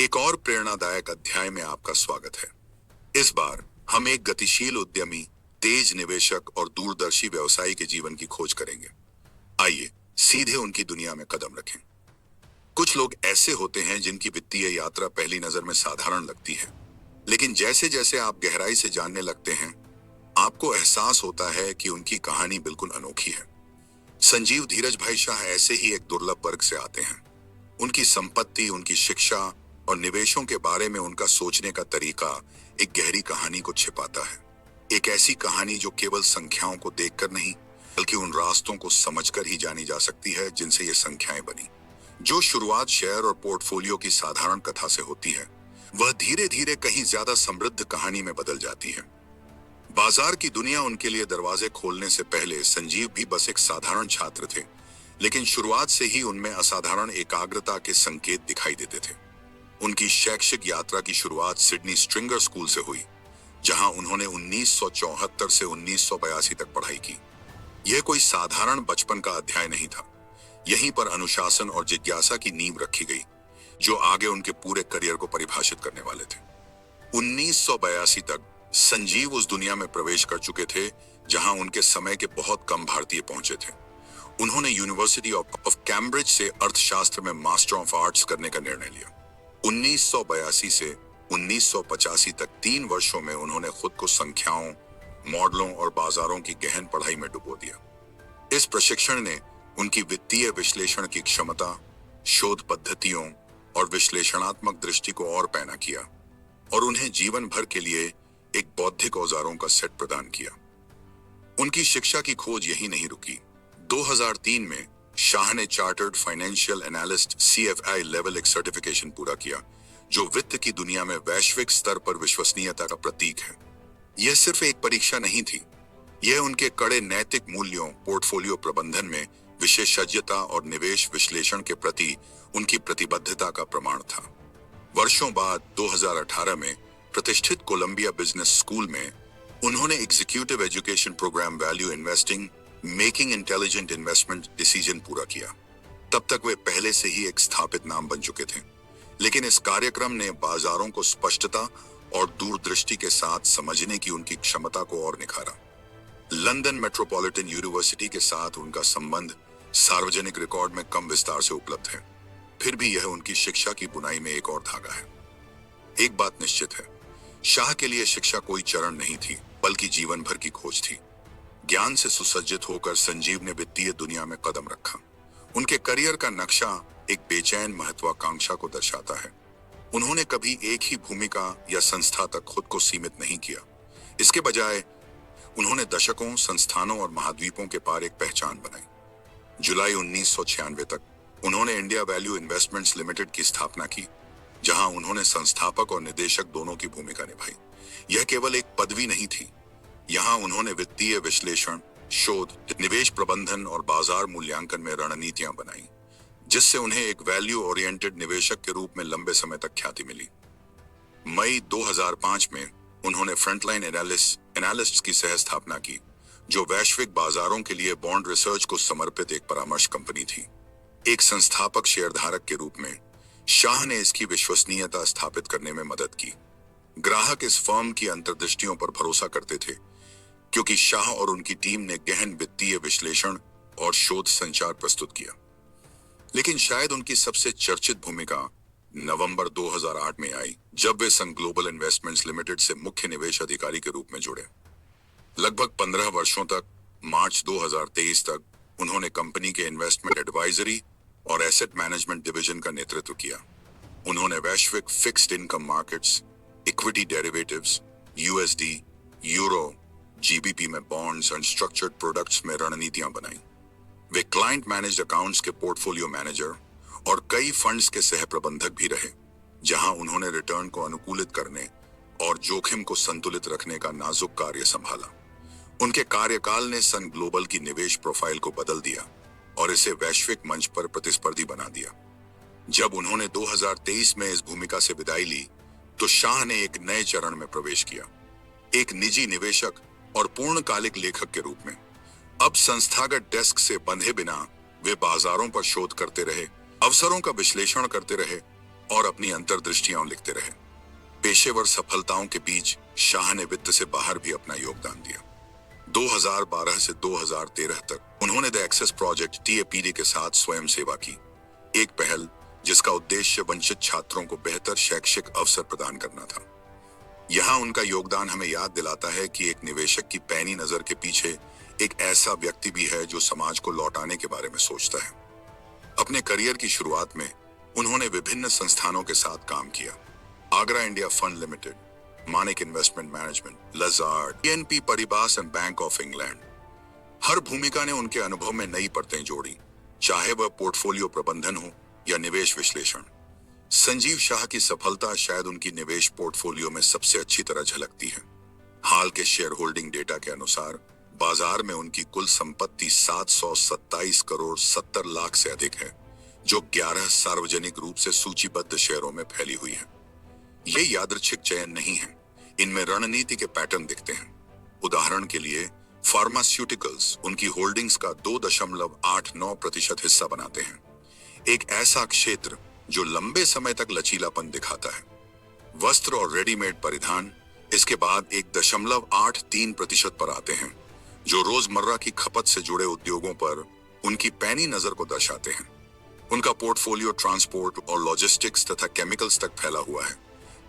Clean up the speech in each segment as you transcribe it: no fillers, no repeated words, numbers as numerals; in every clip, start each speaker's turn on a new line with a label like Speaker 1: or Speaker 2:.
Speaker 1: एक और प्रेरणादायक अध्याय में आपका स्वागत है। इस बार हम एक गतिशील उद्यमी, तेज निवेशक और दूरदर्शी व्यवसायी के जीवन की खोज करेंगे। आइए सीधे उनकी दुनिया में कदम रखें। कुछ लोग ऐसे होते हैं जिनकी वित्तीय यात्रा पहली नजर में साधारण लगती है, लेकिन जैसे जैसे आप गहराई से जानने लगते हैं, आपको एहसास होता है कि उनकी कहानी बिल्कुल अनोखी है। संजीव धीरज भाई शाह ऐसे ही एक दुर्लभ वर्ग से आते हैं। उनकी संपत्ति, उनकी शिक्षा और निवेशों के बारे में उनका सोचने का तरीका एक गहरी कहानी को छिपाता है। एक ऐसी कहानी जो केवल संख्याओं को देखकर नहीं, बल्कि उन रास्तों को समझकर ही जानी जा सकती है जिनसे ये संख्याएं बनी। जो शुरुआत शेयर और पोर्टफोलियो की साधारण कथा से होती है, वह धीरे धीरे कहीं ज्यादा समृद्ध कहानी में बदल जाती है। बाजार की दुनिया उनके लिए दरवाजे खोलने से पहले संजीव भी बस एक साधारण छात्र थे, लेकिन शुरुआत से ही उनमें असाधारण एकाग्रता के संकेत दिखाई देते थे। उनकी शैक्षिक यात्रा की शुरुआत सिडनी स्ट्रिंगर स्कूल से हुई, जहां उन्होंने 1974 से 1982 तक पढ़ाई की। यह कोई साधारण बचपन का अध्याय नहीं था। यहीं पर अनुशासन और जिज्ञासा की नींव रखी गई, जो आगे उनके पूरे करियर को परिभाषित करने वाले थे। 1982 तक संजीव उस दुनिया में प्रवेश कर चुके थे जहां उनके समय के बहुत कम भारतीय पहुंचे थे। उन्होंने यूनिवर्सिटी ऑफ कैम्ब्रिज से अर्थशास्त्र में मास्टर ऑफ आर्ट्स करने का निर्णय लिया। 1982 से 1985 तक 3 वर्षों में उन्होंने खुद को संख्याओं, मॉडलों और बाजारों की गहन पढ़ाई में डुबो दिया। इस प्रशिक्षण ने उनकी वित्तीय विश्लेषण की क्षमता, शोध पद्धतियों और विश्लेषणात्मक दृष्टि को और पैना किया, और उन्हें जीवन भर के लिए एक बौद्धिक औजारों का सेट प्रदान किया। उनकी शिक्षा की खोज यही नहीं रुकी। 2003 में शाह ने chartered financial analyst CFI level एक सर्टिफिकेशन पूरा किया, जो वित्त की दुनिया में वैश्विक स्तर पर विश्वसनीयता का प्रतीक है। यह सिर्फ एक परीक्षा नहीं थी, यह उनके कड़े नैतिक मूल्यों, पोर्टफोलियो प्रबंधन में विशेषज्ञता और निवेश विश्लेषण के प्रति उनकी प्रतिबद्धता का प्रमाण था। वर्षों बाद 2018 में प्रतिष्ठित कोलंबिया बिजनेस स्कूल में उन्होंने executive education program value investing, making intelligent investment decision पूरा किया। तब तक वे पहले से ही एक स्थापित नाम बन चुके थे, लेकिन इस कार्यक्रम ने बाजारों को स्पष्टता और दूरदृष्टि के साथ समझने की उनकी क्षमता को और निखारा। लंदन मेट्रोपॉलिटन यूनिवर्सिटी के साथ उनका संबंध सार्वजनिक रिकॉर्ड में कम विस्तार से उपलब्ध है, फिर भी यह उनकी शिक्षा की बुनाई में एक और धागा है। एक बात निश्चित है, शाह के लिए शिक्षा कोई चरण नहीं थी, बल्कि जीवन भर की खोज थी। ज्ञान से सुसज्जित होकर संजीव ने वित्तीय दुनिया में कदम रखा। उनके करियर का नक्शा एक बेचैन महत्वाकांक्षा को दर्शाता है। उन्होंने कभी एक ही भूमिका या संस्था तक खुद को सीमित नहीं किया। इसके बजाय उन्होंने दशकों, संस्थानों और महाद्वीपों के पार एक पहचान बनाई। जुलाई 1996 तक उन्होंने इंडिया वैल्यू इन्वेस्टमेंट्स लिमिटेड की स्थापना की, जहां उन्होंने संस्थापक और निदेशक दोनों की भूमिका निभाई। यह केवल एक पदवी नहीं थी, यहां उन्होंने वित्तीय विश्लेषण, शोध, निवेश प्रबंधन और बाजार मूल्यांकन में रणनीतियां बनाई, जिससे उन्हें एक वैल्यू ओरिएंटेड निवेशक के रूप में लंबे समय तक ख्याति मिली। मई 2005 में उन्होंने फ्रंटलाइन एनालिस्ट्स की सह स्थापना की, जो वैश्विक बाजारों के लिए बॉन्ड रिसर्च को समर्पित एक परामर्श कंपनी थी। एक संस्थापक शेयरधारक के रूप में शाह ने इसकी विश्वसनीयता स्थापित करने में मदद की। ग्राहक इस फर्म की अंतर्दृष्टियों पर भरोसा करते थे, क्योंकि शाह और उनकी टीम ने गहन वित्तीय विश्लेषण और शोध संचार प्रस्तुत किया। लेकिन शायद उनकी सबसे चर्चित भूमिका नवंबर 2008 में आई, जब वे सन ग्लोबल इन्वेस्टमेंट्स लिमिटेड से मुख्य निवेश अधिकारी के रूप में जुड़े। लगभग 15 वर्षों तक, मार्च 2023 तक, उन्होंने कंपनी के इन्वेस्टमेंट एडवाइजरी और एसेट मैनेजमेंट डिवीजन का नेतृत्व किया। उन्होंने वैश्विक fixed income markets, equity derivatives, USD, euro, GBP में बॉन्ड्स और स्ट्रक्चर्ड प्रोडक्ट्स में रणनीतियां बनाई। वे क्लाइंट मैनेज्ड अकाउंट्स के पोर्टफोलियो मैनेजर और कई फंड्स के सह प्रबंधक भी रहे, जहां उन्होंने रिटर्न को अनुकूलित करने और जोखिम को संतुलित रखने का नाजुक कार्य संभाला। उनके कार्यकाल ने सन ग्लोबल की निवेश प्रोफाइल को बदल दिया और इसे वैश्विक मंच पर प्रतिस्पर्धी बना दिया। जब उन्होंने 2023 में इस भूमिका से विदाई ली, तो शाह ने एक नए चरण में प्रवेश किया, एक निजी निवेशक और पूर्णकालिक लेखक के रूप में। अब संस्थागत डेस्क से बंधे बिना वे बाजारों पर शोध करते रहे, अवसरों का विश्लेषण करते रहे और अपनी अंतर्दृष्टियां लिखते रहे। पेशेवर सफलताओं के बीच शाह ने वित्त से बाहर भी अपना योगदान दिया। 2012 से 2013 तक उन्होंने द एक्सेस प्रोजेक्ट TAPD के साथ स्वयं सेवा की, एक पहल जिसका उद्देश्य वंचित छात्रों को बेहतर शैक्षिक अवसर प्रदान करना था। यहाँ उनका योगदान हमें याद दिलाता है कि एक निवेशक की पैनी नजर के पीछे एक ऐसा व्यक्ति भी है जो समाज को लौटाने के बारे में सोचता है। अपने करियर की शुरुआत में उन्होंने विभिन्न संस्थानों के साथ काम किया। Agra India fund limited, Manik investment management, Lazard, PNP Paribas and Bank of England. हर भूमिका ने उनके अनुभव में नई परतें जोड़ी, चाहे वह पोर्टफोलियो प्रबंधन हो या निवेश विश्लेषण। संजीव शाह की सफलता शायद उनकी निवेश पोर्टफोलियो में सबसे अच्छी तरह झलकती है। हाल के शेयर होल्डिंग डेटा के अनुसार बाजार में उनकी कुल संपत्ति 727 करोड़ 70 लाख से अधिक है, जो 11 सार्वजनिक रूप से सूचीबद्ध शेयरों में फैली हुई है। ये यादृच्छिक चयन नहीं है, इनमें रणनीति के पैटर्न दिखते हैं। उदाहरण के लिए फार्मास्यूटिकल्स उनकी होल्डिंग्स का 2.89% हिस्सा बनाते हैं, एक ऐसा क्षेत्र जो लंबे समय तक लचीलापन दिखाता है। वस्त्र और रेडीमेड परिधान इसके बाद 1.83% पर आते हैं, जो रोजमर्रा की खपत से जुड़े उद्योगों पर उनकी पैनी नजर को दर्शाते हैं। उनका पोर्टफोलियो ट्रांसपोर्ट और लॉजिस्टिक्स तथा केमिकल्स तक फैला हुआ है,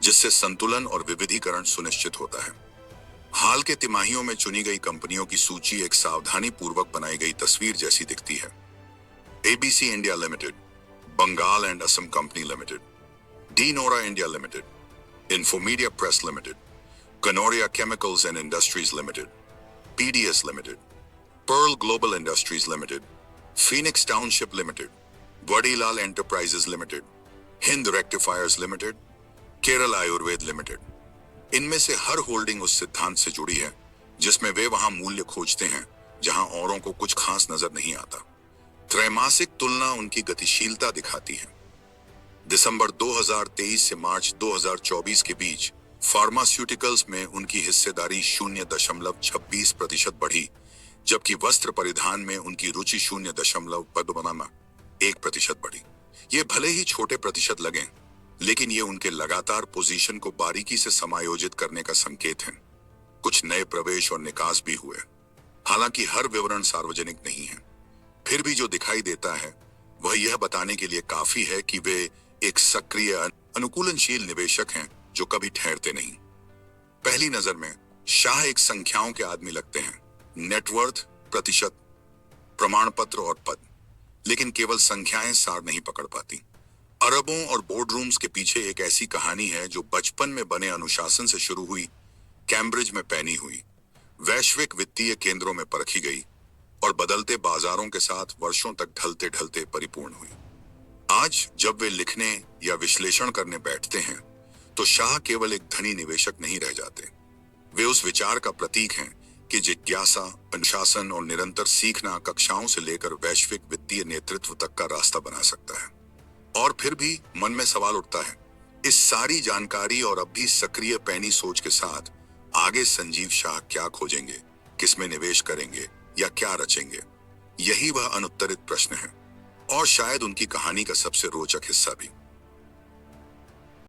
Speaker 1: जिससे संतुलन और विविधीकरण सुनिश्चित होता है। हाल के तिमाहियों में चुनी गई कंपनियों की सूची एक सावधानी पूर्वक बनाई गई तस्वीर जैसी दिखती है। ABC India limited, Bengal and Assam company limited, De Nora India limited, Infomedia press limited, Kanoria chemicals and industries limited, PDS limited, Pearl Global industries limited, Phoenix township limited, Vadilal enterprises limited, Hind rectifiers limited, Kerala Ayurveda limited. इनमें से हर holding उस सिद्धांत से जुड़ी है जिसमें वे वहां मूल्य खोजते हैं जहां औरों को कुछ खास नजर नहीं आता। त्रैमासिक तुलना उनकी गतिशीलता दिखाती है। दिसंबर 2023 से मार्च 2024 के बीच फार्मास्यूटिकल्स में उनकी हिस्सेदारी 0.26% बढ़ी, जबकि वस्त्र परिधान में उनकी रुचि 0.1% बढ़ी। ये भले ही छोटे प्रतिशत लगें, लेकिन ये उनके लगातार पोजीशन को बारीकी से समायोजित करने का संकेत है। कुछ नए प्रवेश और निकास भी हुए, हालांकि हर विवरण सार्वजनिक नहीं है। फिर भी जो दिखाई देता है वह यह बताने के लिए काफी है कि वे एक सक्रिय अनुकूलनशील निवेशक हैं जो कभी ठहरते नहीं। पहली नजर में शाह एक संख्याओं के आदमी लगते हैं, नेटवर्थ, प्रतिशत, प्रमाण पत्र और पद, लेकिन केवल संख्याएं सार नहीं पकड़ पाती। अरबों और बोर्ड रूम्स के पीछे एक ऐसी कहानी है जो बचपन में बने अनुशासन से शुरू हुई, कैम्ब्रिज में पैनी हुई, वैश्विक वित्तीय केंद्रों में परखी गई और बदलते बाजारों के साथ वर्षों तक ढलते ढलते परिपूर्ण हुई। आज जब वे लिखने या विश्लेषण करने बैठते हैं तो शाह केवल एक धनी निवेशक नहीं रह जाते। वे उस विचार का प्रतीक हैं कि जिज्ञासा, अनुशासन और निरंतर सीखना कक्षाओं से लेकर वैश्विक वित्तीय नेतृत्व तक का रास्ता बना सकता है। और फिर भी मन में सवाल उठता है, इस सारी जानकारी और अब भी सक्रिय पैनी सोच के साथ आगे संजीव शाह क्या खोजेंगे, किसमें निवेश करेंगे या क्या रचेंगे? यही वह अनुत्तरित प्रश्न है और शायद उनकी कहानी का सबसे रोचक हिस्सा भी।